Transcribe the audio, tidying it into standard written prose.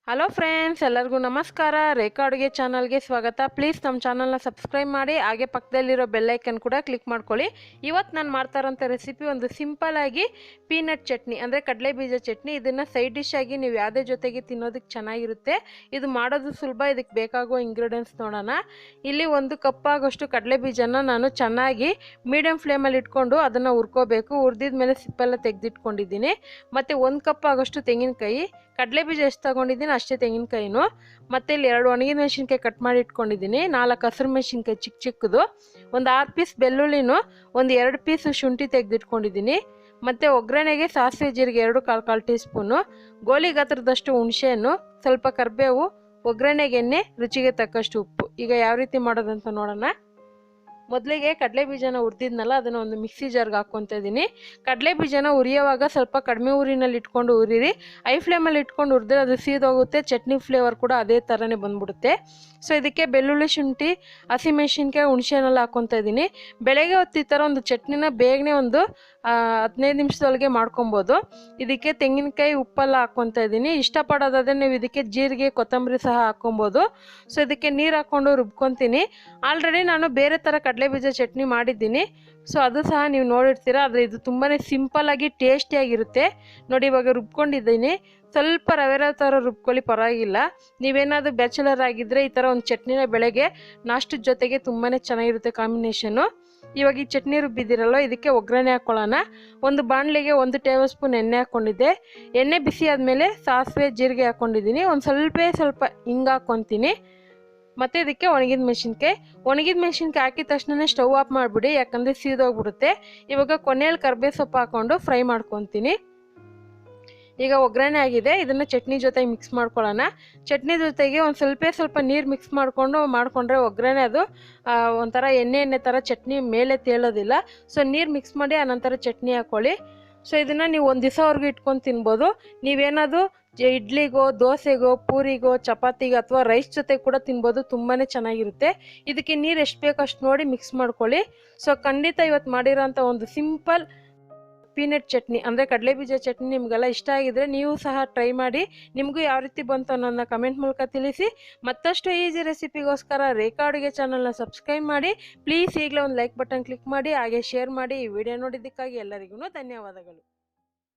Hello friends, ಎಲ್ಲರಿಗೂ ನಮಸ್ಕಾರ. ರೇಖಾ ಅಡುಗೆ ಚಾನಲ್ಗೆ ಸ್ವಾಗತ. ಪ್ಲೀಸ್ ನಮ್ಮ ಚಾನಲ್ನ ಸಬ್ಸ್ಕ್ರೈಬ್ ಮಾಡಿ, ಹಾಗೆ ಪಕ್ಕದಲ್ಲಿರೋ ಬೆಲ್ಲೈಕನ್ ಕೂಡ ಕ್ಲಿಕ್ ಮಾಡ್ಕೊಳ್ಳಿ. ಇವತ್ತು ನಾನು ಮಾಡ್ತಾ ಇರೋಂಥ ರೆಸಿಪಿ ಒಂದು ಸಿಂಪಲ್ ಆಗಿ ಪೀನಟ್ ಚಟ್ನಿ ಅಂದರೆ ಕಡಲೆ ಬೀಜ ಚಟ್ನಿ. ಇದನ್ನು ಸೈಡ್ ಡಿಶ್ ಆಗಿ ನೀವು ಯಾವುದೇ ಜೊತೆಗೆ ತಿನ್ನೋದಕ್ಕೆ ಚೆನ್ನಾಗಿರುತ್ತೆ. ಇದು ಮಾಡೋದು ಸುಲಭ. ಇದಕ್ಕೆ ಬೇಕಾಗೋ ಇಂಗ್ರೀಡಿಯೆಂಟ್ಸ್ ನೋಡೋಣ. ಇಲ್ಲಿ 1 ಕಪ್ ಆಗೋಷ್ಟು ಕಡಲೆ ಬೀಜನ ನಾನು ಚೆನ್ನಾಗಿ ಮೀಡಿಯಮ್ ಫ್ಲೇಮಲ್ಲಿ ಇಟ್ಕೊಂಡು ಅದನ್ನು ಹುರ್ಕೋಬೇಕು. ಹುರಿದಿದ ಮೇಲೆ ಸಿಪ್ಪೆಲ್ಲ ತೆಗೆದಿಟ್ಕೊಂಡಿದ್ದೀನಿ. ಮತ್ತು 1 ಕಪ್ ಆಗೋಷ್ಟು ತೆಂಗಿನಕಾಯಿ, ಕಡಲೆ ಬೀಜ ಎಷ್ಟು ತಗೊಂಡಿದ್ದೀನಿ ಅಷ್ಟೇ ತೆಂಗಿನಕಾಯಿನು. ಮತ್ತು ಇಲ್ಲಿ 2 ಒಣಗಿದ ಮೆಣಸಿನ್ಕಾಯಿ ಕಟ್ ಮಾಡಿ ಇಟ್ಕೊಂಡಿದ್ದೀನಿ, 4 ಹಸಿರು ಮೆಣಸಿನ್ಕಾಯಿ ಚಿಕ್ಕ ಚಿಕ್ಕದು, ಒಂದು 6 ಪೀಸ್ ಬೆಳ್ಳುಳ್ಳಿನೂ, ಒಂದು 2 ಪೀಸ್ ಶುಂಠಿ ತೆಗೆದಿಟ್ಕೊಂಡಿದ್ದೀನಿ. ಮತ್ತು ಒಗ್ಗರಣೆಗೆ ಸಾಸಿವೆ ಜೀರಿಗೆ 2 ಕಾಲು ಟೀ ಸ್ಪೂನು, ಗೋಲಿ ಗಾತ್ರದಷ್ಟು ಹುಣಸೆಹಣ್ಣು, ಸ್ವಲ್ಪ ಕರಿಬೇವು, ಒಗ್ಗರಣೆಗೆ ಎಣ್ಣೆ, ರುಚಿಗೆ ತಕ್ಕಷ್ಟು ಉಪ್ಪು. ಈಗ ಯಾವ ರೀತಿ ಮಾಡೋದಂತ ನೋಡೋಣ. ಮೊದಲಿಗೆ ಕಡಲೆ ಬೀಜನ ಹುರಿದಿದ್ನಲ್ಲ ಅದನ್ನು ಒಂದು ಮಿಕ್ಸಿ ಜಾರ್ಗೆ ಹಾಕ್ಕೊತಾ ಇದ್ದೀನಿ. ಕಡಲೆ ಬೀಜನ ಹುರಿಯೋವಾಗ ಸ್ವಲ್ಪ ಕಡಿಮೆ ಊರಿನಲ್ಲಿ ಇಟ್ಕೊಂಡು ಹುರಿರಿ. ಹೈ ಫ್ಲೇಮಲ್ಲಿ ಇಟ್ಕೊಂಡು ಹುರಿದ್ರೆ ಅದು ಸೀದೋಗುತ್ತೆ. ಚಟ್ನಿ ಫ್ಲೇವರ್ ಕೂಡ ಅದೇ ಥರನೇ ಬಂದ್ಬಿಡುತ್ತೆ. ಸೊ ಇದಕ್ಕೆ ಬೆಳ್ಳುಳ್ಳಿ, ಶುಂಠಿ, ಹಸಿಮೆಣಸಿನ್ಕಾಯಿ, ಹುಣಸೆಹಣ್ಣೆಲ್ಲ ಹಾಕ್ಕೊತಾ ಇದ್ದೀನಿ. ಬೆಳಗ್ಗೆ ಹೊತ್ತು ಈ ಥರ ಒಂದು ಚಟ್ನಿನ ಬೇಗನೆ ಒಂದು 15 ನಿಮಿಷದೊಳಗೆ ಮಾಡ್ಕೊಬೋದು. ಇದಕ್ಕೆ ತೆಂಗಿನಕಾಯಿ, ಉಪ್ಪೆಲ್ಲ ಹಾಕ್ಕೊತಾ ಇದ್ದೀನಿ. ಇಷ್ಟಪಡೋದಾದರೆ ನೀವು ಇದಕ್ಕೆ ಜೀರಿಗೆ, ಕೊತ್ತಂಬರಿ ಸಹ ಹಾಕ್ಕೊಬೋದು. ಸೊ ಇದಕ್ಕೆ ನೀರು ಹಾಕ್ಕೊಂಡು ರುಬ್ಕೊತೀನಿ. ಆಲ್ರೆಡಿ ನಾನು ಬೇರೆ ಥರ ಕಡಲೆ ಬೀಜ ಚಟ್ನಿ ಮಾಡಿದ್ದೀನಿ. ಸೊ ಅದು ಸಹ ನೀವು ನೋಡಿರ್ತೀರ. ಆದರೆ ಇದು ತುಂಬಾ ಸಿಂಪಲ್ಲಾಗಿ ಟೇಸ್ಟಿಯಾಗಿರುತ್ತೆ. ನೋಡಿ, ಇವಾಗ ರುಬ್ಕೊಂಡಿದ್ದೀನಿ. ಸ್ವಲ್ಪ ರವೆ ಥರ ರುಬ್ಕೊಳ್ಳಿ, ಪರವಾಗಿಲ್ಲ. ನೀವೇನಾದರೂ ಬ್ಯಾಚುಲರ್ ಆಗಿದ್ದರೆ ಈ ಥರ ಒಂದು ಚಟ್ನಿನ ಬೆಳಗ್ಗೆ ನಾಷ್ಟದ ಜೊತೆಗೆ ತುಂಬಾ ಚೆನ್ನಾಗಿರುತ್ತೆ ಕಾಂಬಿನೇಷನ್ನು. ಇವಾಗ ಈ ಚಟ್ನಿ ರುಬ್ಬಿದ್ದೀರಲ್ಲ, ಇದಕ್ಕೆ ಒಗ್ಗರಣೆ ಹಾಕ್ಕೊಳ್ಳೋಣ. ಒಂದು ಬಾಣಲಿಗೆ 1 ಟೇಬಲ್ ಸ್ಪೂನ್ ಎಣ್ಣೆ ಹಾಕ್ಕೊಂಡಿದ್ದೆ. ಎಣ್ಣೆ ಬಿಸಿ ಆದಮೇಲೆ ಸಾಸಿವೆ ಜೀರಿಗೆ ಹಾಕ್ಕೊಂಡಿದ್ದೀನಿ. ಒಂದು ಸ್ವಲ್ಪ ಹಿಂಗೆ ಹಾಕ್ಕೊತೀನಿ. ಮತ್ತು ಇದಕ್ಕೆ ಒಣಗಿದ ಮೆಣಸಿನ್ಕಾಯಿ ಹಾಕಿದ ತಕ್ಷಣ ಸ್ಟವ್ ಆಫ್ ಮಾಡಿಬಿಡಿ, ಯಾಕಂದರೆ ಸೀದೋಗ್ಬಿಡುತ್ತೆ. ಇವಾಗ ಕೊನೆಯಲ್ಲಿ ಕರಿಬೇವು ಸೊಪ್ಪು ಹಾಕ್ಕೊಂಡು ಫ್ರೈ ಮಾಡ್ಕೊತೀನಿ. ಈಗ ಒಗ್ಗರಣೆ ಆಗಿದೆ. ಇದನ್ನು ಚಟ್ನಿ ಜೊತೆ ಮಿಕ್ಸ್ ಮಾಡ್ಕೊಳ್ಳೋಣ. ಚಟ್ನಿ ಜೊತೆಗೆ ಒಂದು ಸ್ವಲ್ಪ ನೀರು ಮಿಕ್ಸ್ ಮಾಡಿಕೊಂಡ್ರೆ ಒಗ್ಗರಣೆ ಅದು ಒಂಥರ ಎಣ್ಣೆ ಥರ ಚಟ್ನಿ ಮೇಲೆ ತೇಲೋದಿಲ್ಲ. ಸೊ ನೀರು ಮಿಕ್ಸ್ ಮಾಡಿ ಆನಂತರ ಚಟ್ನಿ ಹಾಕ್ಕೊಳ್ಳಿ. ಸೊ ಇದನ್ನು ನೀವು 1 ದಿವಸವರೆಗೂ ಇಟ್ಕೊಂಡು ತಿನ್ಬೋದು. ನೀವೇನಾದರೂ ಇಡ್ಲಿಗೋ, ದೋಸೆಗೋ, ಪೂರಿಗೋ, ಚಪಾತಿಗೋ ಅಥವಾ ರೈಸ್ ಜೊತೆ ಕೂಡ ತಿನ್ಬೋದು. ತುಂಬಾ ಚೆನ್ನಾಗಿರುತ್ತೆ. ಇದಕ್ಕೆ ನೀರು ಎಷ್ಟು ಬೇಕೋ ಅಷ್ಟು ನೋಡಿ ಮಿಕ್ಸ್ ಮಾಡ್ಕೊಳ್ಳಿ. ಸೊ ಖಂಡಿತ ಇವತ್ತು ಮಾಡಿರೋಂಥ ಒಂದು ಸಿಂಪಲ್ ಪೀನಟ್ ಚಟ್ನಿ ಅಂದರೆ ಕಡಲೆ ಬೀಜ ಚಟ್ನಿ ನಿಮಗೆಲ್ಲ ಇಷ್ಟ ಆಗಿದ್ರೆ ನೀವು ಸಹ ಟ್ರೈ ಮಾಡಿ. ನಿಮಗೂ ಯಾವ ರೀತಿ ಬಂತು ಅನ್ನೋದನ್ನ ಕಮೆಂಟ್ ಮೂಲಕ ತಿಳಿಸಿ. ಮತ್ತಷ್ಟು ಈಸಿ ರೆಸಿಪಿಗೋಸ್ಕರ ರೇಖಾ ಅಡುಗೆ ಚಾನಲ್ನ ಸಬ್ಸ್ಕ್ರೈಬ್ ಮಾಡಿ. ಪ್ಲೀಸ್ ಈಗಲೇ ಒಂದು ಲೈಕ್ ಬಟನ್ ಕ್ಲಿಕ್ ಮಾಡಿ, ಹಾಗೆ ಶೇರ್ ಮಾಡಿ. ಈ ವಿಡಿಯೋ ನೋಡಿದ್ದಕ್ಕಾಗಿ ಎಲ್ಲರಿಗೂ ಧನ್ಯವಾದಗಳು.